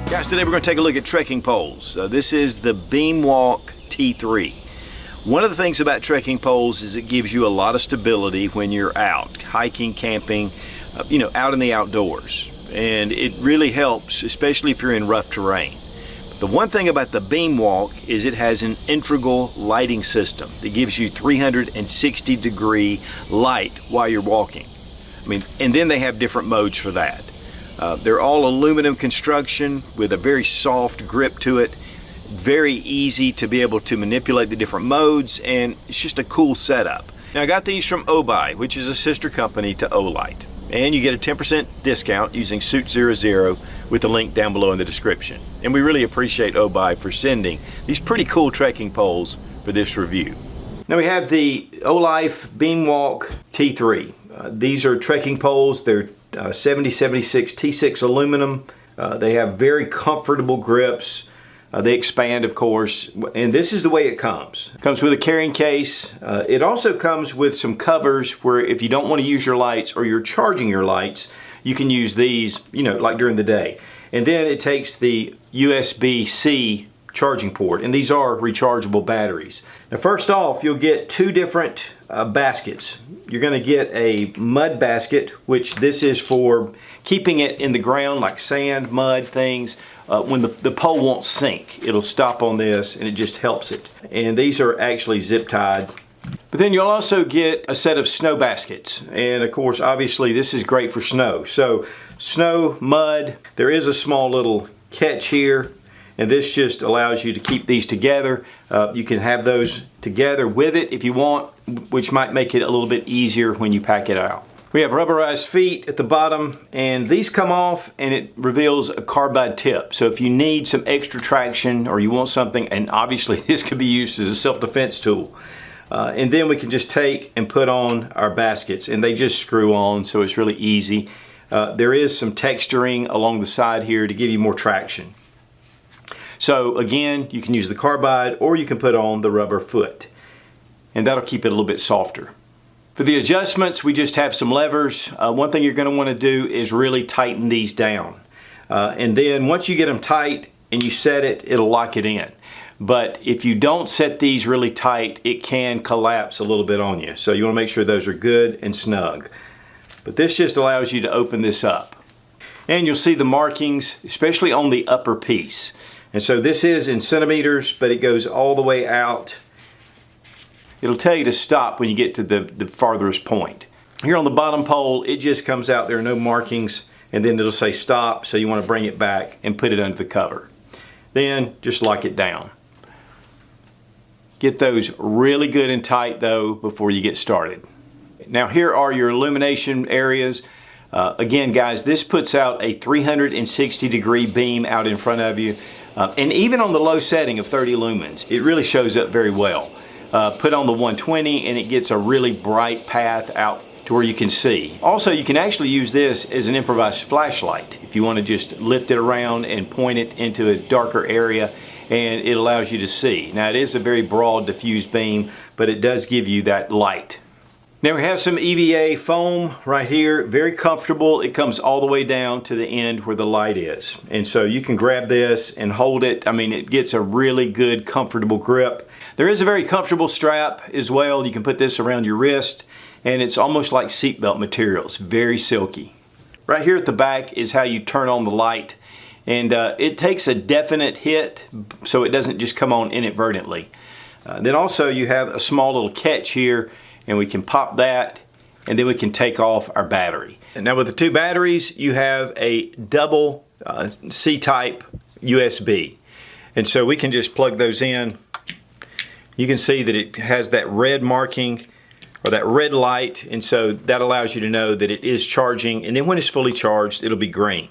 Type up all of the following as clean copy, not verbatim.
Guys, today we're going to take a look at trekking poles. This is the Beamwalk T3. One of the things about trekking poles is it gives you a lot of stability when you're out, hiking, camping, out in the outdoors. And it really helps, especially if you're in rough terrain. The one thing about the Beamwalk is it has an integral lighting system that gives you 360-degree light while you're walking. And then they have different modes for that. They're all aluminum construction with a very soft grip to it. Very easy to be able to manipulate the different modes, and it's just a cool setup. Now I got these from Obi, which is a sister company to Olight. And you get a 10% discount using Sootch00 with the link down below in the description. And we really appreciate Obi for sending these pretty cool trekking poles for this review. Now we have the Olife Beamwalk T3. These are trekking poles. They're 7076 T6 aluminum. They have very comfortable grips. They expand, of course, and this is the way it comes. It comes with a carrying case. It also comes with some covers where if you don't want to use your lights or you're charging your lights, you can use these, like during the day. And then it takes the USB-C charging port, and these are rechargeable batteries. Now first off, you'll get two different baskets. You're going to get a mud basket, which this is for keeping it in the ground like sand, mud, things. When the pole won't sink, it'll stop on this and it just helps it. And these are actually zip tied. But then you'll also get a set of snow baskets. And of course, obviously this is great for snow. So snow, mud, there is a small little catch here. And this just allows you to keep these together. You can have those together with it if you want, which might make it a little bit easier when you pack it out. We have rubberized feet at the bottom, and these come off and it reveals a carbide tip. So if you need some extra traction or you want something, and obviously this could be used as a self-defense tool. And then we can just take and put on our baskets, and they just screw on, so it's really easy. There is some texturing along the side here to give you more traction. So again, you can use the carbide or you can put on the rubber foot, and that'll keep it a little bit softer. For the adjustments, we just have some levers. One thing you're going to want to do is really tighten these down. And then once you get them tight and you set it, it'll lock it in. But if you don't set these really tight, it can collapse a little bit on you. So you want to make sure those are good and snug. But this just allows you to open this up. And you'll see the markings, especially on the upper piece. And so this is in centimeters, but it goes all the way out. It'll tell you to stop when you get to the farthest point. Here on the bottom pole, it just comes out. There are no markings, and then it'll say stop, so you want to bring it back and put it under the cover. Then just lock it down. Get those really good and tight though before you get started. Now here are your illumination areas. Again guys, this puts out a 360-degree beam out in front of you. And even on the low setting of 30 lumens, it really shows up very well. Put on the 120 and it gets a really bright path out to where you can see. Also, you can actually use this as an improvised flashlight if you want to just lift it around and point it into a darker area, and it allows you to see. Now it is a very broad diffused beam, but it does give you that light. Now we have some EVA foam right here, very comfortable. It comes all the way down to the end where the light is. And so you can grab this and hold it. It gets a really good, comfortable grip. There is a very comfortable strap as well. You can put this around your wrist, and it's almost like seatbelt material. It's very silky. Right here at the back is how you turn on the light. And it takes a definite hit, so it doesn't just come on inadvertently. Then also you have a small little catch here, and we can pop that, and then we can take off our battery. And now with the two batteries, you have a double C-type USB. And so we can just plug those in. You can see that it has that red marking, or that red light, and so that allows you to know that it is charging, and then when it's fully charged, it'll be green.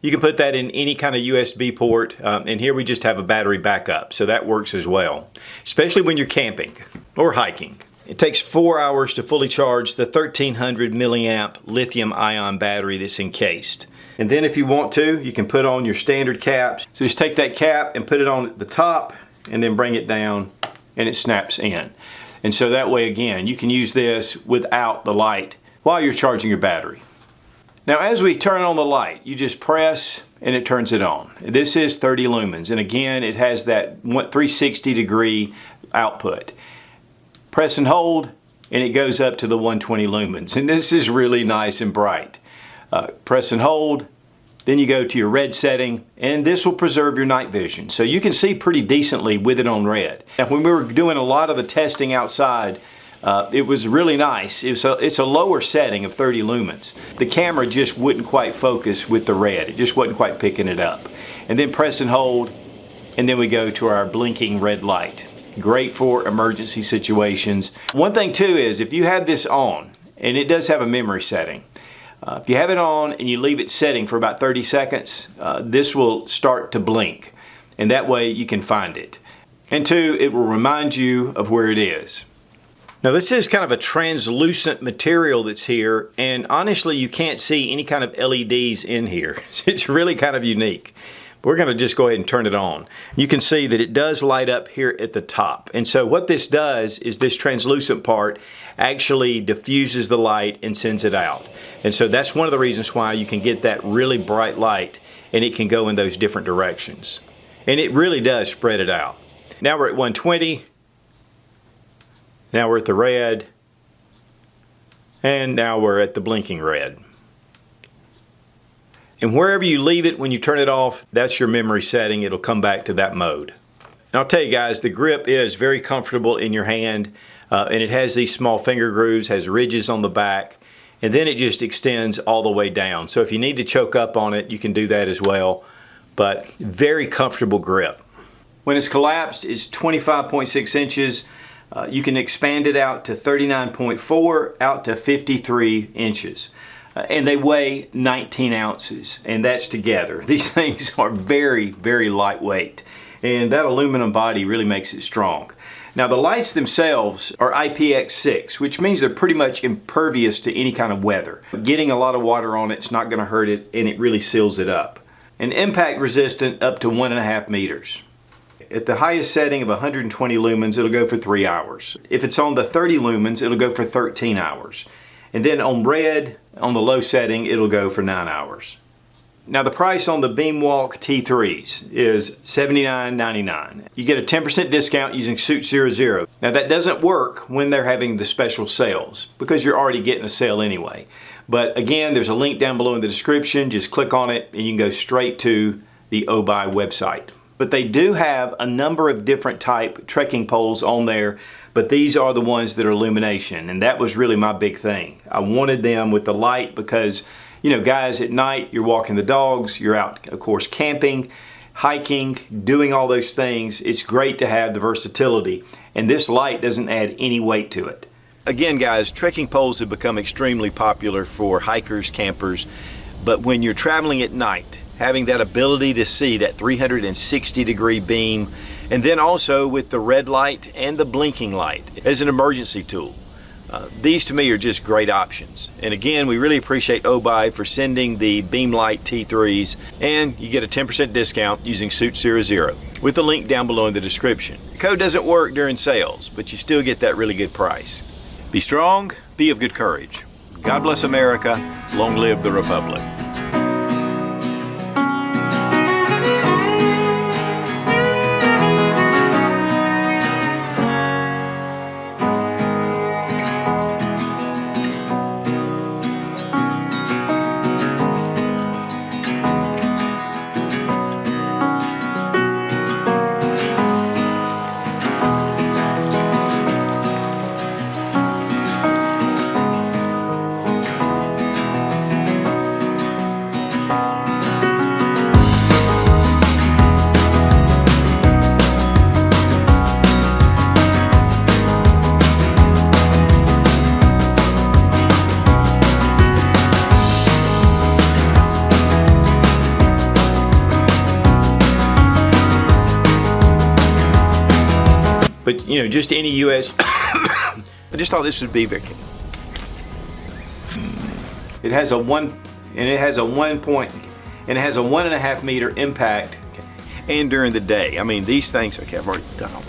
You can put that in any kind of USB port, and here we just have a battery backup, so that works as well, especially when you're camping or hiking. It takes 4 hours to fully charge the 1300 milliamp lithium ion battery that's encased. And then if you want to, you can put on your standard caps. So just take that cap and put it on the top and then bring it down and it snaps in. And so that way again, you can use this without the light while you're charging your battery. Now as we turn on the light, you just press and it turns it on. This is 30 lumens, and again, it has that 360-degree output. Press and hold, and it goes up to the 120 lumens, and this is really nice and bright. Press and hold, then you go to your red setting, and this will preserve your night vision. So you can see pretty decently with it on red. Now, when we were doing a lot of the testing outside, it was really nice. It's a lower setting of 30 lumens. The camera just wouldn't quite focus with the red. It just wasn't quite picking it up. And then press and hold, and then we go to our blinking red light. Great for emergency situations. One thing too is if you have this on, and it does have a memory setting, if you have it on and you leave it setting for about 30 seconds, this will start to blink, and that way you can find it. And two, it will remind you of where it is. Now this is kind of a translucent material that's here, and honestly you can't see any kind of LEDs in here. It's really kind of unique. We're going to just go ahead and turn it on. You can see that it does light up here at the top. And so what this does is this translucent part actually diffuses the light and sends it out. And so that's one of the reasons why you can get that really bright light, and it can go in those different directions. And it really does spread it out. Now we're at 120. Now we're at the red. And now we're at the blinking red. And wherever you leave it when you turn it off, that's your memory setting. It'll come back to that mode. And I'll tell you guys, the grip is very comfortable in your hand, and it has these small finger grooves, has ridges on the back, and then it just extends all the way down. So if you need to choke up on it, you can do that as well. But very comfortable grip. When it's collapsed, it's 25.6 inches. You can expand it out to 39.4, out to 53 inches. And they weigh 19 ounces, and that's together. These things are very, very lightweight, and that aluminum body really makes it strong. Now the lights themselves are IPX6, which means they're pretty much impervious to any kind of weather. Getting a lot of water on it's not going to hurt it, and it really seals it up. And impact resistant up to 1.5 meters. At the highest setting of 120 lumens, it'll go for 3 hours. If it's on the 30 lumens, it'll go for 13 hours. And then on red, on the low setting, it'll go for 9 hours. Now the price on the Beamwalk T3s is $79.99. You get a 10% discount using Sootch 00. Now that doesn't work when they're having the special sales, because you're already getting a sale anyway. But again, there's a link down below in the description. Just click on it and you can go straight to the Obuy website. But they do have a number of different type trekking poles on there, but these are the ones that are illumination, and that was really my big thing. I wanted them with the light because, you know, guys, at night you're walking the dogs, you're out, of course, camping, hiking, doing all those things. It's great to have the versatility, and this light doesn't add any weight to it. Again, guys, trekking poles have become extremely popular for hikers, campers, but when you're traveling at night, having that ability to see that 360-degree beam, and then also with the red light and the blinking light as an emergency tool. These to me are just great options. And again, we really appreciate Obuy for sending the Beamlight T3s, and you get a 10% discount using Sootch 00 with the link down below in the description. The code doesn't work during sales, but you still get that really good price. Be strong, be of good courage. God bless America, long live the Republic. But you know, just any US, I just thought this would be very. It has a 1.5 meter impact, and during the day. I mean, these things. Okay, I've already done all that.